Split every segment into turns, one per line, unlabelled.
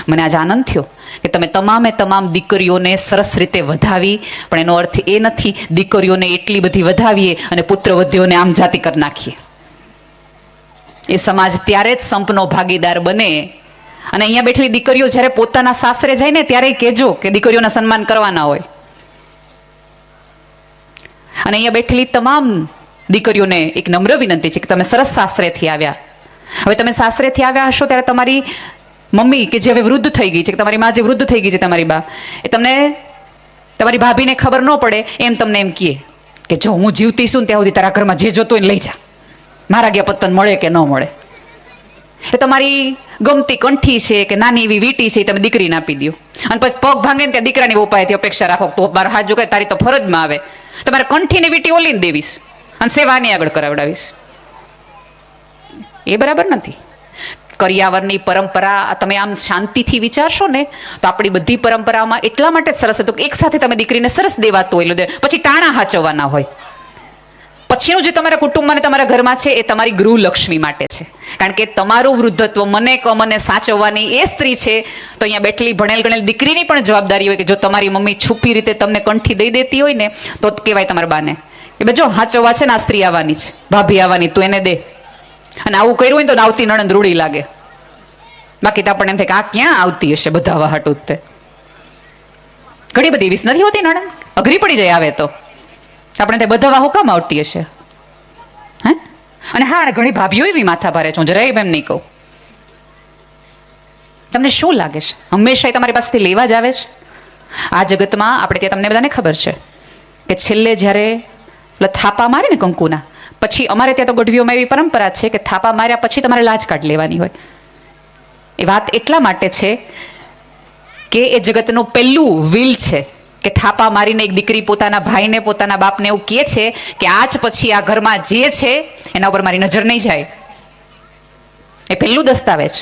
મને આજ આનંદ થયો કે તમે તમામ દીકરીઓને સરસ રીતે વધાવી, પણ એનો અર્થ એ નથી દીકરીઓને એટલી બધી વધાવીએ અને પુત્રવધ્યોને આમ જાતિ કરી નાખીએ. એ સમાજ ત્યારે જ સંપનો ભાગીદાર બને. અને અહીંયા બેઠેલી દીકરીઓ જ્યારે પોતાના સાસરે જાય ને ત્યારે કહેજો કે દીકરીઓના સન્માન કરવાના હોય. અને અહીંયા બેઠેલી તમામ દીકરીઓને એક નમ્ર વિનંતી છે કે તમે સરસ સાસરેથી આવ્યા. હવે તમે સાસરેથી આવ્યા હશો ત્યારે તમારી મમ્મી કે જે હવે વૃદ્ધ થઈ ગઈ છે, કે તમારી મા જે વૃદ્ધ થઈ ગઈ છે, તમારી બા, એ તમને તમારી ભાભીને ખબર ન પડે એમ તમને એમ કહે કે જો હું જીવતી છું ને ત્યાં સુધી તારા ઘરમાં જે જોતું હોય લઈ જા, મારા ગયા પત્તન મળે કે ન મળે. એ તમારી ગમતી કંઠી છે કે નાની એવી વીટી છે એ તમે દીકરીને આપી દો, અને પછી પગ ભાંગે ને ત્યાં દીકરાની ઉપાયથી અપેક્ષા રાખો તો મારો હાથ જો કે તારી તો ફરજમાં આવે, તમારે કંઠીની વીટી ઓલીને દેવીશ અને સેવાની આગળ કરાવડાવીશ. એ બરાબર નથી. કરિયાવરની પરંપરા તમે આમ શાંતિથી વિચારશો ને તો આપણી બધી પરંપરામાં એટલા માટે સરસ હતું કે એક સાથે તમે દીકરીને સરસ દેવાતું હોય, પછી ટાણા હાચવવાના હોય. પછીનું જે તમારા કુટુંબમાં તમારા ઘરમાં છે એ તમારી ગૃહલક્ષ્મી માટે છે, કારણ કે તમારું વૃદ્ધત્વ મને કમને સાચવવાની એ સ્ત્રી છે. તો અહીંયા બેઠેલી ભણેલ ગણેલ દીકરીની પણ જવાબદારી હોય કે જો તમારી મમ્મી છુપી રીતે તમને કંઠી દઈ દેતી હોય ને તો કહેવાય તમારા બાને કે જો હાચવવા છે ને આ સ્ત્રી આવવાની છે, ભાભી આવવાની, તું એને દે. અને આવું કર્યું હોય તો આવતી નણંદ રૂડી લાગે. બાકી તો આપણને એમ થાય કે આ ક્યાં આવતી હશે બધા વાહટું. તે ઘણી બધી એવી નથી હોતી નણંદ, અઘરી પડી જાય આવે તો આપણે ત્યાં બધા વાહુ કામ આવતી હશે. હે અને હા, ઘણી ભાભીઓ એવી માથા ભારે છે, હું જરાય એમ નહીં કહું. તમને શું લાગે છે હંમેશા તમારી પાસેથી લેવા જ આવે છે? આ જગતમાં આપણે ત્યાં તમને બધાને ખબર છે કે છેલ્લે જ્યારે થાપા મારે ને કંકુના પછી, અમારે ત્યાં તો ગઢવીઓમાં એવી પરંપરા છે કે થાપા માર્યા પછી તમારે લાજ કાઢ લેવાની હોય. એ વાત એટલા માટે છે કે એ જગતનું પહેલું વિલ છે કે થાપા મારીને એક દીકરી પોતાના ભાઈને પોતાના બાપને એવું કહે છે કે આજ પછી આ ઘરમાં જે છે એના ઉપર મારી નજર નહીં જાય. એ પહેલું દસ્તાવેજ.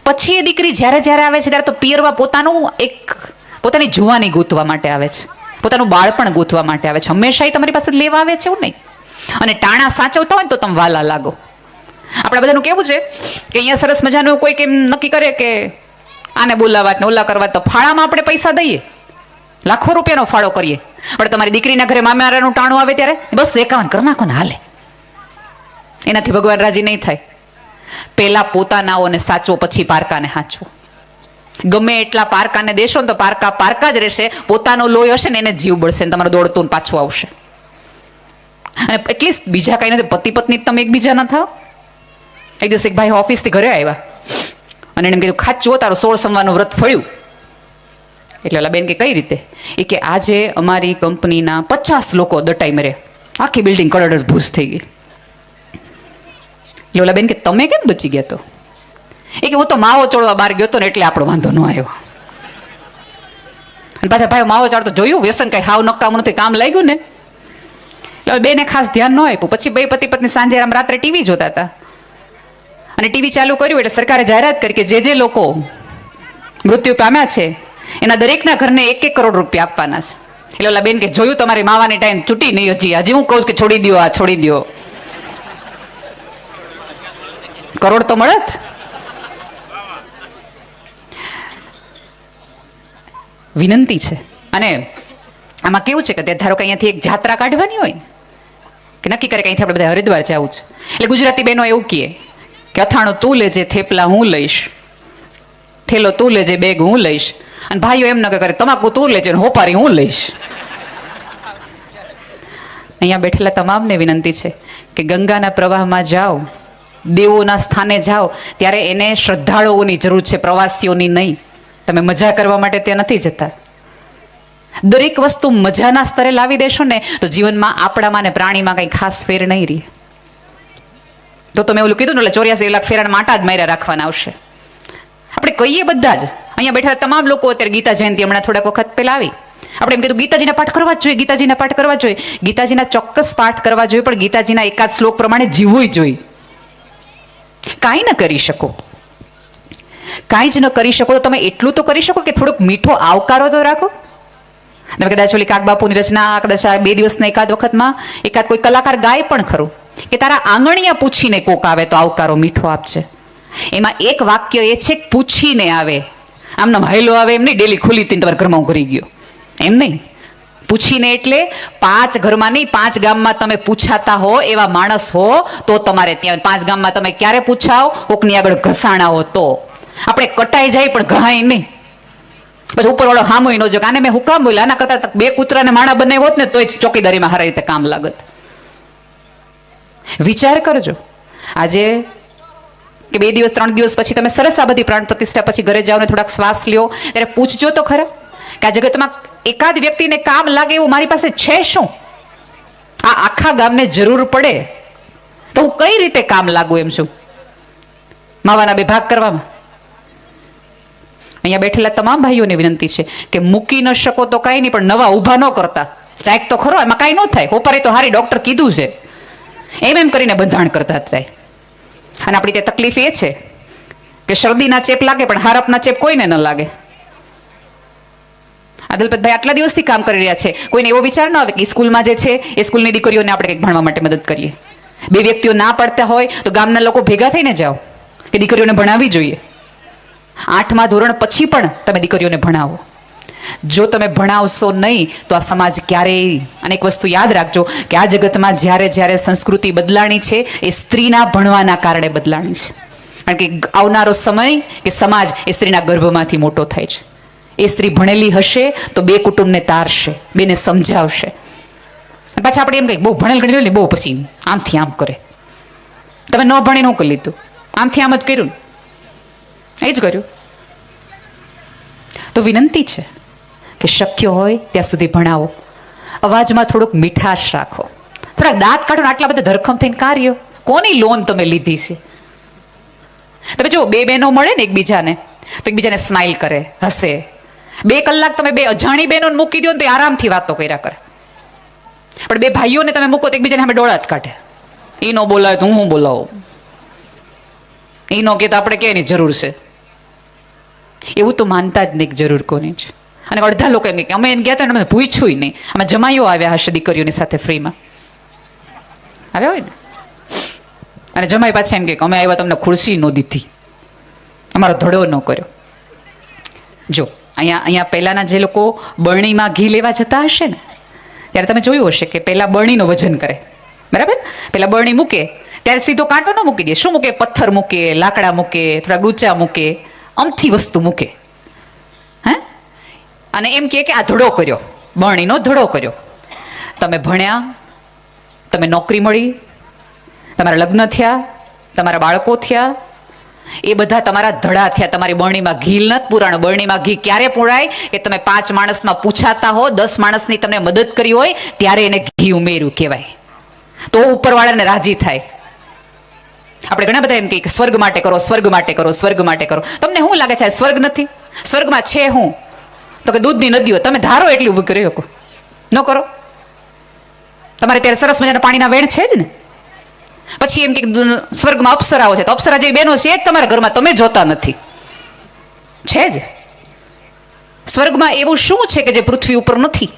પછી એ દીકરી જ્યારે જ્યારે આવે છે ત્યારે તો પિયરમાં પોતાની જુવાની ગૂંથવા માટે આવે છે, પોતાનું બાળપણ ગૂંથવા માટે આવે છે. હંમેશા તમારી પાસે લેવા આવે છે એવું નહીં. અને ટાણા સાચવતા હોય ને તો તમે વાલા લાગો. આપણા બધાનું કેવું છે કે અહીંયા સરસ મજાનું કોઈ કેમ નક્કી કરે કે આને બોલાવા ને ઓલા કરવા, તો ફાળામાં આપણે પૈસા દઈએ, લાખો રૂપિયાનો ફાળો કરીએ, પણ તમારી દીકરીના ઘરે મામારાનું ટાણું આવે ત્યારે બસ 51 કરી નાખો ને હાલે. એનાથી ભગવાન રાજી નહીં થાય. પહેલા પોતાનાઓને સાચવો, પછી પારકાને સાચવો. ગમે એટલા પારકાને દેશો ને તો પારકા જ રહેશે. પોતાનો લોહી હશે ને એને જીવ બળશે ને તમારું દોડતું પાછું આવશે. અને એટલીસ્ટ બીજા કઈ નથી, પતિ પત્ની તમે એકબીજાના થાવ. એક દિવસ એક ભાઈ ઓફિસથી ઘરે આવ્યા અને એને કીધું ખાચો તારું 16 સંવારનું વ્રત ફળ્યું. એટલે ઓલા બેન કે કઈ રીતે? એ કે આજે અમારી કંપનીના 50 લોકો દટાઈ મર્યા, આખી બિલ્ડિંગ કડડ ભૂસ થઈ ગઈ. એટલે ઓલા બેન કે તમે કેમ બચી ગયા? તો એ કે હું તો માવો ચોળવા બહાર ગયો હતો ને એટલે આપણો વાંધો ન આવ્યો. અને પાછા ભાઈ માવો ચાળતો જોયું, વ્યસન કઈ હાવ નકામું નથી, કામ લાગ્યું ને. એટલે બેને ખાસ ધ્યાન ન આપ્યું. પછી બે પતિ પત્ની સાંજે આમ રાત્રે ટીવી જોતા હતા અને ટીવી ચાલુ કર્યું એટલે સરકારે જાહેરાત કરી કે જે લોકો મૃત્યુ પામ્યા છે એના દરેકના ઘરને 1-1 કરોડ રૂપિયા આપવાના છે. એટલે ઓલા બેન કે જોયું તમારી માવાની ટાઈમ છૂટી નહીં હજી હું કહું કે છોડી દો, આ છોડી દો. કરોડ તો મળત. વિનંતી છે. અને આમાં કેવું છે કે ધારો કે અહીંયાથી એક જાત્રા કાઢવાની હોય કે નક્કી કરે કે અહીંથી આપણે બધા હરિદ્વાર જવું છે, એટલે ગુજરાતી બહેનો એવું કહે કે અથાણું તું લેજે, થેપલા હું લઈશ, થેલો તું લેજે, બેગ હું લઈશ. અને ભાઈઓ એમ ન કરે તમાકુ તું લેજે ને હોપારી હું લઈશ. અહીંયા બેઠેલા તમામને વિનંતી છે કે ગંગાના પ્રવાહમાં જાઓ, દેવોના સ્થાને જાઓ ત્યારે એને શ્રદ્ધાળુઓની જરૂર છે, પ્રવાસીઓની નહીં. તમે મજા કરવા માટે ત્યાં નથી જતા. દરેક વસ્તુ મજાના સ્તરે લાવી દેશો ને તો જીવનમાં આપણામાં ને પ્રાણીમાં કંઈ ખાસ ફેર નહીં રહે. તો તમે એવું કીધું ને એટલે 84 લાખ ફેરાના માટા જ માર્યા રાખવાના આવશે. આપણે કહીએ બધા જ અહીંયા બેઠેલા તમામ લોકો અત્યારે ગીતા જયંતિ હમણાં થોડાક વખત પહેલા આવી, આપણે એમ કીધું ગીતાજીના પાઠ કરવા જ જોઈએ, ગીતાજીના પાઠ કરવા જોઈએ. ગીતાજીના ચોક્કસ પાઠ કરવા જોઈએ, પણ ગીતાજીના એકાદ શ્લોક પ્રમાણે જીવવું જોઈએ. કાંઈ ન કરી શકો, કાંઈ જ ન કરી શકો તો તમે એટલું તો કરી શકો કે થોડોક મીઠો આવકારો તો રાખો. તમે કદાચ ઓલી કાગબાપુની રચના કદાચ 2 દિવસના એકાદ વખતમાં એકાદ કોઈ કલાકાર ગાય પણ ખરું કે તારા આંગણિયા પૂછીને કોક આવે તો આવકારો મીઠો આપશે. એમાં એક વાક્ય એ છે કે પૂછીને આવે. આમનો હાયલો આવે એમ નહીં, ડેલી ખુલ્લી હતી તમારા ઘરમાં હું કરી ગયો એમ નહીં. પૂછીને એટલે 5 ઘરમાં નહીં, 5 ગામમાં તમે પૂછાતા હો એવા માણસ હો તો તમારે ત્યાં. 5 ગામમાં તમે ક્યારે પૂછાવ? કોકની આગળ ઘસાણા હો તો. આપણે કટાઈ જાય પણ ઘહાય નહીં. પછી ઉપરવાળો હામોય ન જો આને મેં હુકામ બોલ્યા, આના કરતા 2 કૂતરાને માણા બનાવ્યો હોત ને તોય ચોકીદારીમાં સારી રીતે કામ લાગત. વિચાર કરજો આજે કે 2 દિવસ 3 દિવસ પછી તમે સરસ આ બધી પ્રાણ પ્રતિષ્ઠા પછી ઘરે જાઓ ને થોડાક શ્વાસ લ્યો ત્યારે પૂછજો તો ખરા કે આ જગતમાં એકાદ વ્યક્તિને કામ લાગે એવું મારી પાસે છે શું? આ આખા ગામને જરૂર પડે તો હું કઈ રીતે કામ લાગુ એમ છું? માવાના 2 ભાગ કરવામાં. અહીંયા બેઠેલા તમામ ભાઈઓને વિનંતી છે કે મૂકી ન શકો તો કાંઈ નહીં, પણ નવા ઊભા ન કરતા. ચાક તો ખરો, એમાં કાંઈ ન થાય. હોપારે તો હારી ડોક્ટર કીધું છે એમ કરીને બંધાણ કરતા થાય. અને આપણી ત્યાં તકલીફ એ છે કે શરદીના ચેપ લાગે પણ હારપના ચેપ કોઈને ન લાગે. આદલપતભાઈ આટલા દિવસથી કામ કરી રહ્યા છે, કોઈને એવો વિચાર ન આવે કે સ્કૂલમાં જે છે એ સ્કૂલની દીકરીઓને આપણે કંઈક ભણવા માટે મદદ કરીએ. 2 વ્યક્તિઓ ના પાડતા હોય તો ગામના લોકો ભેગા થઈને જાઓ કે દીકરીઓને ભણાવવી જોઈએ. 8મા ધોરણ પછી પણ તમે દીકરીઓને ભણાવો. જો તમે ભણાવશો નહીં તો આ સમાજ ક્યારેય. અને એક વસ્તુ યાદ રાખજો કે આ જગતમાં જ્યારે જ્યારે સંસ્કૃતિ બદલાણી છે એ સ્ત્રીના ભણવાના કારણે બદલાણી છે. કારણ કે આવનારો સમય કે સમાજ એ સ્ત્રીના ગર્ભમાંથી મોટો થાય છે. એ સ્ત્રી ભણેલી હશે તો 2 કુટુંબને તારશે, 2ને સમજાવશે. પાછા આપણે એમ કહીએ બહુ ભણેલ ગણેલ ને બહુ પછી આમથી આમ કરે. તમે ન ભણીને શું કરી લીધું? આમથી આમ જ કર્યું ને, એ જ કર્યું. તો વિનંતી છે કે શક્ય હોય ત્યાં સુધી ભણાવો. અવાજમાં થોડુંક મીઠાશ રાખો, થોડાક દાંત કાઢો ને આટલા બધા ધરખમ થઈને કાર્યો. કોની લોન તમે લીધી છે? તમે જો 2 બહેનો મળે ને એકબીજાને તો એકબીજાને સ્માઇલ કરે, હસે. 2 કલાક તમે 2 અજાણી બહેનોને મૂકી દો ને તો આરામથી વાતો કર્યા કરે. પણ 2 ભાઈઓને તમે મૂકો તો એકબીજાને સામે ડોળા જ કાઢે. એ ન બોલાવે તો હું બોલાવું, એ ન કે તો આપણે કે એની જરૂર છે. એવું તો માનતા જ નહીં જરૂર કોની છે. અને અડધા લોકો એમ કે અમે એને ગયા હતા ને અમે પૂછ્યું નહીં. અમે જમાઈઓ આવ્યા હશે દીકરીઓની સાથે ફ્રીમાં આવ્યા હોય ને, અને જમાઈ પાછા એમ કે અમે આવ્યા તમને ખુરશી ન દીધી, અમારો ધડો ન કર્યો. જો અહીંયા પહેલાના જે લોકો બરણીમાં ઘી લેવા જતા હશે ને ત્યારે તમે જોયું હશે કે પહેલા બરણીનું વજન કરે, બરાબર? પહેલા બરણી મૂકે ત્યારે સીધો કાંટો ન મૂકી દે. શું મૂકે? પથ્થર મૂકે, લાકડા મૂકે, થોડા ડૂચા મૂકે, અમથી વસ્તુ મૂકે. હે? અને એમ કે આ ધડો કર્યો, બરણીનો ધડો કર્યો. તમે ભણ્યા, તમે નોકરી મળી, તમારા લગ્ન થયા, તમારા બાળકો થયા, એ બધા તમારા ધડા થયા. તમારી બરણીમાં ઘી નથી પુરાણું. બરણીમાં ઘી ક્યારે પુરાય કે તમે 5 માણસમાં પૂછાતા હો, 10 માણસની તમને મદદ કરી હોય ત્યારે એને ઘી ઉમેર્યું કહેવાય. તો ઉપરવાળાને રાજી થાય. આપણે ઘણા બધા એમ કહીએ કે સ્વર્ગ માટે કરો, સ્વર્ગ માટે કરો, સ્વર્ગ માટે કરો. તમને શું લાગે છે સ્વર્ગ નથી? સ્વર્ગમાં છે હું? તો કે દૂધની નદીઓ. તમે ધારો એટલી ઊભી કરી શકો, ન કરો. તમારે ત્યારે સરસ મજાના પાણીના વેણ છે જ ને. પછી એમ કે સ્વર્ગમાં અપ્સરાઓ છે, તો અપ્સરા જેવી બહેનો છે જ તમારા ઘરમાં, તમે જોતા નથી. છે જ. સ્વર્ગમાં એવું શું છે કે જે પૃથ્વી ઉપર નથી?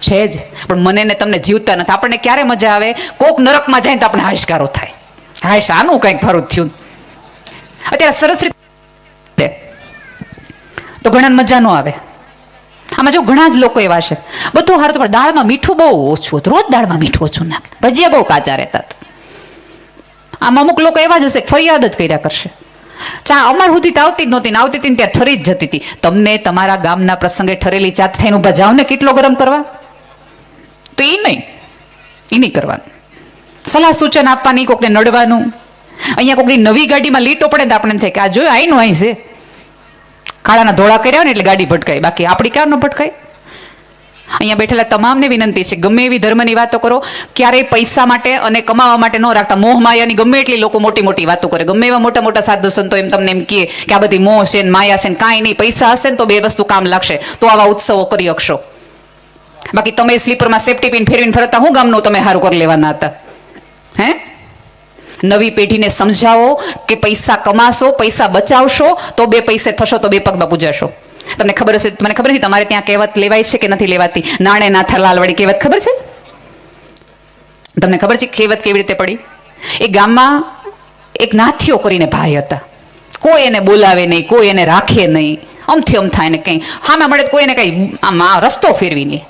છે જ. પણ મને ને તમને જીવતા નથી. આપણને ક્યારે મજા આવે? કોક નરકમાં જાય તો આપણે હાશકારો થાય, હાશ આનું કંઈક ફરું થયું. અત્યારે સરસ રીતે તો ઘણા મજા ન આવે. આમાં જો ઘણા જ લોકો એવા છે બધું હારું, પણ દાળમાં મીઠું બહુ ઓછું હતું. રોજ દાળમાં મીઠું ઓછું નાખે, ભજીયા બહુ કાચા રહેતા હતા. આમ અમુક લોકો એવા જ હશે ફરિયાદ જ કર્યા કરશે. ચા અમાર સુધી તો આવતી જ નહોતી, ને આવતી હતી ને ત્યાં ઠરી જ જતી હતી. તમને તમારા ગામના પ્રસંગે ઠરેલી ચા થઈને ઊભા જાઓ ને કેટલો ગરમ કરવા, તો એ નહીં કરવાનું. સલાહ સૂચન આપવાની, કોકને નડવાનું. અહીંયા કોકની નવી ગાડીમાં લીટો પડે તો આપણે થાય કે આ જોયું આઈનું અહીં છે, કાળાના ધોળા કર્યા હોય ને એટલે ગાડી ભટકાય, બાકી આપણી ક્યાં ન ભટકાય. અહીંયા બેઠેલા તમામને વિનંતી છે, ગમે એવી ધર્મની વાતો કરો, ક્યારેય પૈસા માટે અને કમાવા માટે ન રાખતા. મોહ માયાની ગમે એટલી લોકો મોટી મોટી વાતો કરે, ગમે એવા મોટા મોટા સાધુ સંતો એમ તમને એમ કહે કે આ બધી મોહ છે ને માયા છે ને, કાંઈ નહીં. પૈસા હશે ને તો 2 વસ્તુ કામ લાગશે, તો આવા ઉત્સવો કરી શકશો. બાકી તમે સ્લીપરમાં સેફટી પિન ફેરવીને ફરતા હું ગામનું તમે સારું કરી લેવાના હતા? હે? નવી પેઢીને સમજાવો કે પૈસા કમાશો, પૈસા બચાવશો તો 2 પૈસે થશો, તો 2 પગમાં પૂજાશો. તમને ખબર હશે, મને ખબર નથી તમારે ત્યાં કહેવત લેવાય છે કે નથી લેવાતી, નાણે નાથા લાલવાળી કહેવત ખબર છે? તમને ખબર છે કહેવત કેવી રીતે પડી? એ ગામમાં એક નાથીઓ કરીને ભાઈ હતા. કોઈ એને બોલાવે નહીં, કોઈ એને રાખે નહીં, અમથી અમ થાય ને કંઈ હામે મળે કોઈ એને કંઈ આમ આ રસ્તો ફેરવી નહીં.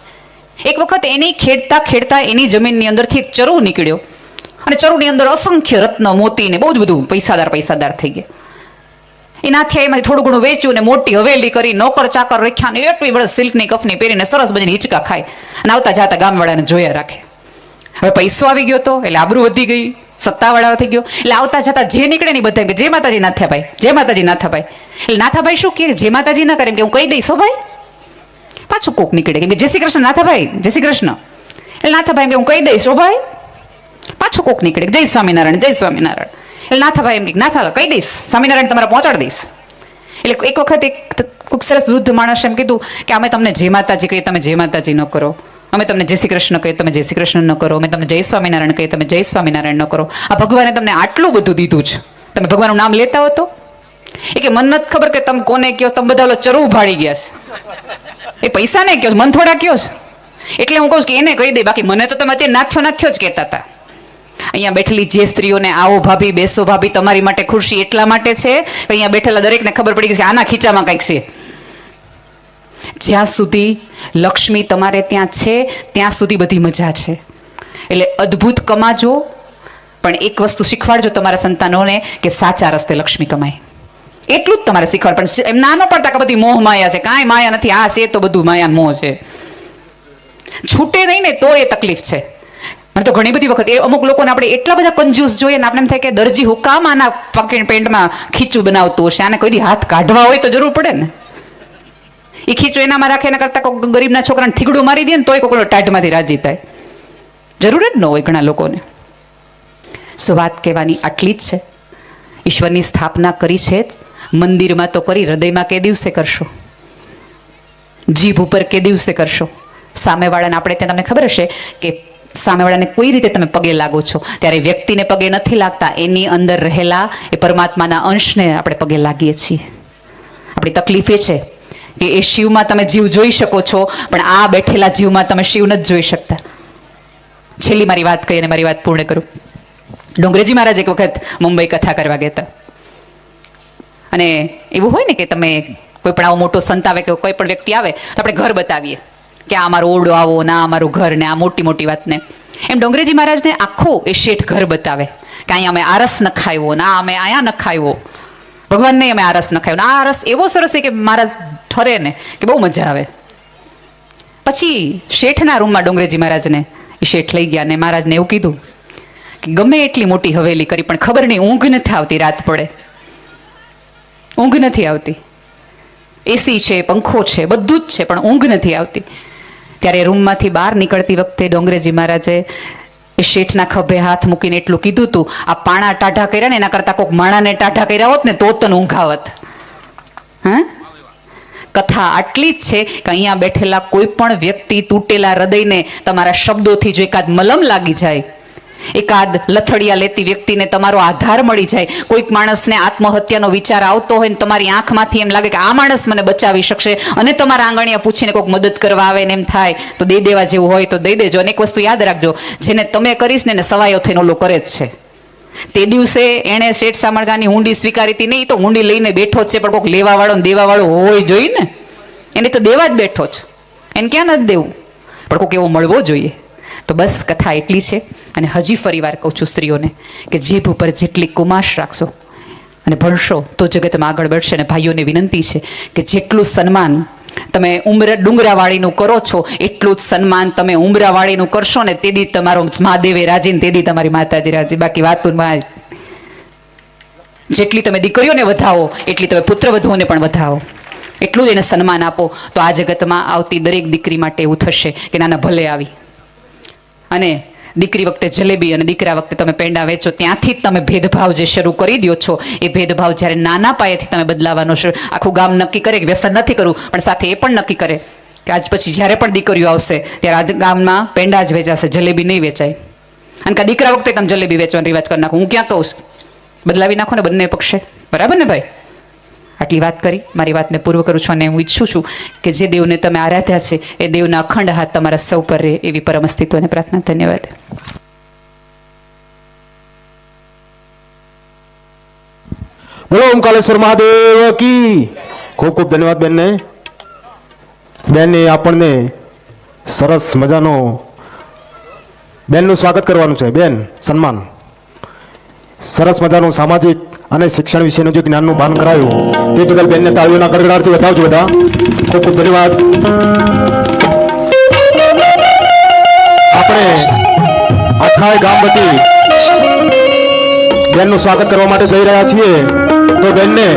એક વખત એની ખેડતા ખેડતા એની જમીનની અંદરથી એક ચરુ નીકળ્યો અને ચરુની અંદર અસંખ્ય રત્ન મોતી ને બહુ જ બધું પૈસાદાર થઈ ગયા. એનાથી એમાંથી થોડું ઘણું વેચ્યું ને મોટી હવેલી કરી નોકર ચાકર રાખ્યા ને એટલી બધી સિલ્કની કફની પહેરીને સરસ બધી હિંચકા ખાય અને આવતા જાતા ગામવાળાને જોયા રાખે. હવે પૈસો આવી ગયો તો એટલે આબરૂ વધી ગઈ, સત્તાવાળા થઈ ગયો એટલે આવતા જતા જે નીકળે ને બધા જય માતાજી નાથાભાઈ, જય માતાજી નાથાભાઈ. એટલે નાથાભાઈ શું કે જય માતાજી ના કરે એમ કે હું કહી દઈશ હો ભાઈ. પાછું કોક નીકળે કે જય શ્રી કૃષ્ણ નાથાભાઈ, જય શ્રી કૃષ્ણ. એટલે નાથાભાઈ એમ કે હું કહી દઈશ હો ભાઈ. પાછું કોક નીકળે જય સ્વામિનારાયણ, જય સ્વામિનારાયણ. એટલે નાથાભાઈ એમ કે નાથા કહી દઈશ, સ્વામિનારાયણ તમારા પહોંચાડી દઈશ. એટલે એક વખત એક ખૂબ સરસ વૃદ્ધ માણસ એમ કીધું કે અમે તમને જય માતાજી કહીએ તમે જય માતાજી ન કરો, અમે તમને જય શ્રી કૃષ્ણ કહીએ તમે જય શ્રી કૃષ્ણ ન કરો, અમે તમને જય સ્વામિનારાયણ કહીએ તમે જય સ્વામિનારાયણ ન કરો. આ ભગવાને તમને આટલું બધું દીધું છે, તમે ભગવાનનું નામ લેતા હો તો? એ કે મને નથી ખબર કે તમે કોને કહો, તમે બધા ઓલો ચરુ ભાડી ગયા છે, એ પૈસા ને કહો, મન થોડા કહો. એટલે હું કહું છું કે એને કહી દે, બાકી મને તો તમે અત્યારે નાથ્યો જ કહેતા હતા. અહીંયા બેઠેલી જે સ્ત્રીઓને આવો ભાભી બેસો ભાભી તમારી માટે ખુરશી એટલા માટે છે કે અહીંયા બેઠેલા દરેકને ખબર પડી ગઈ કે આના ખીચામાં કંઈક છે. જ્યાં સુધી લક્ષ્મી તમારે ત્યાં છે ત્યાં સુધી બધી મજા છે. એટલે અદ્ભુત કમાજો, પણ એક વસ્તુ શીખવાડજો તમારા સંતાનોને કે સાચા રસ્તે લક્ષ્મી કમાય. એટલું જ તમારે શીખવાડ. પણ એમ નાનો પડતા કે બધી મોહ માયા છે, કાંઈ માયા નથી, આ છે તો બધું માયા મોહ છે. છૂટે નહીં ને તો એ તકલીફ છે. મને તો ઘણી બધી વખત એ અમુક લોકોને આપણે એટલા બધા કંજૂસ જોઈએ ને આપણે એમ થાય કે દરજી હુકામ આના પકેટ પેન્ટમાં ખીચું બનાવતું હશે, આને કોઈ દી હાથ કાઢવા હોય તો જરૂર પડે ને. એ ખીચું એનામાં રાખે એના કરતાં કોઈ ગરીબના છોકરાને થીગડું મારી દે ને તોય કોઈ ટાઢમાંથી રાજી થાય. જરૂર જ ન હોય ઘણા લોકોને. સો વાત કહેવાની આટલી જ છે. ઈશ્વરની સ્થાપના કરી છે જ, મંદિરમાં તો કરી, હૃદયમાં કે દિવસે કરશો, જીભ ઉપર કે દિવસે કરશો. સામેવાળાને આપણે ત્યાં તમને ખબર હશે કે સામેવાળાને કોઈ રીતે તમે પગે લાગો છો ત્યારે વ્યક્તિને પગે નથી લાગતા, એની અંદર રહેલા એ પરમાત્માના અંશને આપણે પગે લાગીએ છીએ. આપણી તકલીફ એ છે કે એ શિવમાં તમે જીવ જોઈ શકો છો, પણ આ બેઠેલા જીવમાં તમે શિવ નથી જોઈ શકતા. છેલ્લી મારી વાત કહી અને મારી વાત પૂર્ણ કરું. ડોંગરેજી મહારાજ એક વખત મુંબઈ કથા કરવા ગયા હતા અને એવું હોય ને કે તમે કોઈ પણ આવો મોટો સંત આવે કે કોઈ પણ વ્યક્તિ આવે તો આપણે ઘર બતાવીએ કે આ અમારો ઓરડો આવો, ના અમારું ઘર, ને આ મોટી મોટી વાતને. એમ ડોંગરેજી મહારાજને આખું એ શેઠ ઘર બતાવે કે અહીંયા અમે આરસ નખાવ્યો, ના અમે અહીંયા નખાવ્યો, ભગવાનને અમે આરસ નખાવ્યો, ના આ રસ એવો સરસ છે કે મહારાજ ઠરે ને કે બહુ મજા આવે. પછી શેઠના રૂમમાં ડોંગરેજી મહારાજને એ શેઠ લઈ ગયા અને મહારાજને એવું કીધું કે ગમે એટલી મોટી હવેલી કરી પણ ખબર નહીં ઊંઘ નથી આવતી, રાત પડે ઊંઘ નથી આવતી, એસી છે, પંખો છે, બધું જ છે, પણ ઊંઘ નથી આવતી. ત્યારે રૂમમાંથી બહાર નીકળતી વખતે ડોંગરેજી મહારાજે એ શેઠના ખભે હાથ મૂકીને એટલું કીધું હતું, આ પાણા ટાઢા કર્યા ને એના કરતાં કોઈક માણાને ટાઢા કર્યા હોત ને તો તને ઊંઘાવત. હા, કથા આટલી જ છે કે અહીંયા બેઠેલા કોઈ પણ વ્યક્તિ તૂટેલા હૃદયને તમારા શબ્દોથી જો એકાદ મલમ લાગી જાય, એકાદ લથડિયા લેતી વ્યક્તિને તમારો આધાર મળી જાય, કોઈક માણસને આત્મહત્યાનો વિચાર આવતો હોય ને તમારી આંખમાંથી એમ લાગે કે આ માણસ મને બચાવી શકશે અને તમારા આંગણિયા પૂછીને કોઈક મદદ કરવા આવે ને એમ થાય તો દઈ દેવા જેવું હોય તો દઈ દેજો. અને એક વસ્તુ યાદ રાખજો, જેને તમે કરીશ ને સવાયો થઈને ઓલો કરે જ છે. તે દિવસે એણે શેઠ સામળગાની હુંડી સ્વીકારી હતી નહીં, તો હુંડી લઈને બેઠો જ છે, પણ કોઈક લેવાવાળો ને દેવાવાળો હોય જોઈએ ને, એને તો દેવા જ બેઠો જ, એને ક્યાં નથી દેવું, પણ કોઈક એવો મળવો જોઈએ. તો બસ કથા એટલી છે. અને હજી ફરી વાર કહું છું સ્ત્રીઓને કે જીભ ઉપર જેટલી કુમાશ રાખશો અને ભણશો તો જગતમાં આગળ વધશે. અને ભાઈઓને વિનંતી છે કે જેટલું સન્માન તમે ડુંગરાવાળીનું કરો છો એટલું જ સન્માન તમે ઉમરાવાળીનું કરશો ને તેદી તમારો મહાદેવે રાજી ને તેદી તમારી માતાજી રાજી. બાકી વાતમાં જેટલી તમે દીકરીઓને વધાવો એટલી તમે પુત્રવધુઓને પણ વધાવો, એટલું જ એને સન્માન આપો તો આ જગતમાં આવતી દરેક દીકરી માટે એવું થશે કે નાના ભલે આવી. અને દીકરી વખતે જલેબી અને દીકરા વખતે તમે પેંડા વેચો, ત્યાંથી જ તમે ભેદભાવ જે શરૂ કરી દો છો એ ભેદભાવ જ્યારે નાના પાયેથી તમે બદલાવાનો છે. આખું ગામ નક્કી કરે કે વ્યસન નથી કરવું, પણ સાથે એ પણ નક્કી કરે કે આજ પછી જ્યારે પણ દીકરીઓ આવશે ત્યારે આ ગામમાં પેંડા જ વેચાશે, જલેબી નહીં વેચાય. અને કે દીકરા વખતે તમે જલેબી વેચવાનો રિવાજ કરી નાખો. હું ક્યાં કહું છું, બદલાવી નાખો ને બંને પક્ષે, બરાબર ને ભાઈ? આટલી વાત કરી, મારી વાતને પૂર્વ કરું છું અને હું ઈચ્છું છું કે જે દેવને તમે આરાધ્યા છે એ દેવના અખંડ હાથ તમારા સૌ પર રહે એવી પરમ અસ્તિત્વને પ્રાર્થના. ધન્યવાદ.
બોલો ઓમકાલેશ્વર મહાદેવ કી. ખૂબ ખૂબ ધન્યવાદ બેનને. બેનને આપણને સરસ મજાનો બેનનું સ્વાગત કરવાનું છે. બેન સન્માન સરસ મજાનું સામાજિક અને શિક્ષણ વિશેનું જે જ્ઞાનનું ભાન કરાયું તે બદલ બેનને તાળીઓના ગડગડાટથી વધાવજો બધા. ખૂબ ખૂબ ધન્યવાદ. આપણે આખાય ગામ વતી બેનનું સ્વાગત કરવા માટે જઈ રહ્યા છીએ. તો બેનને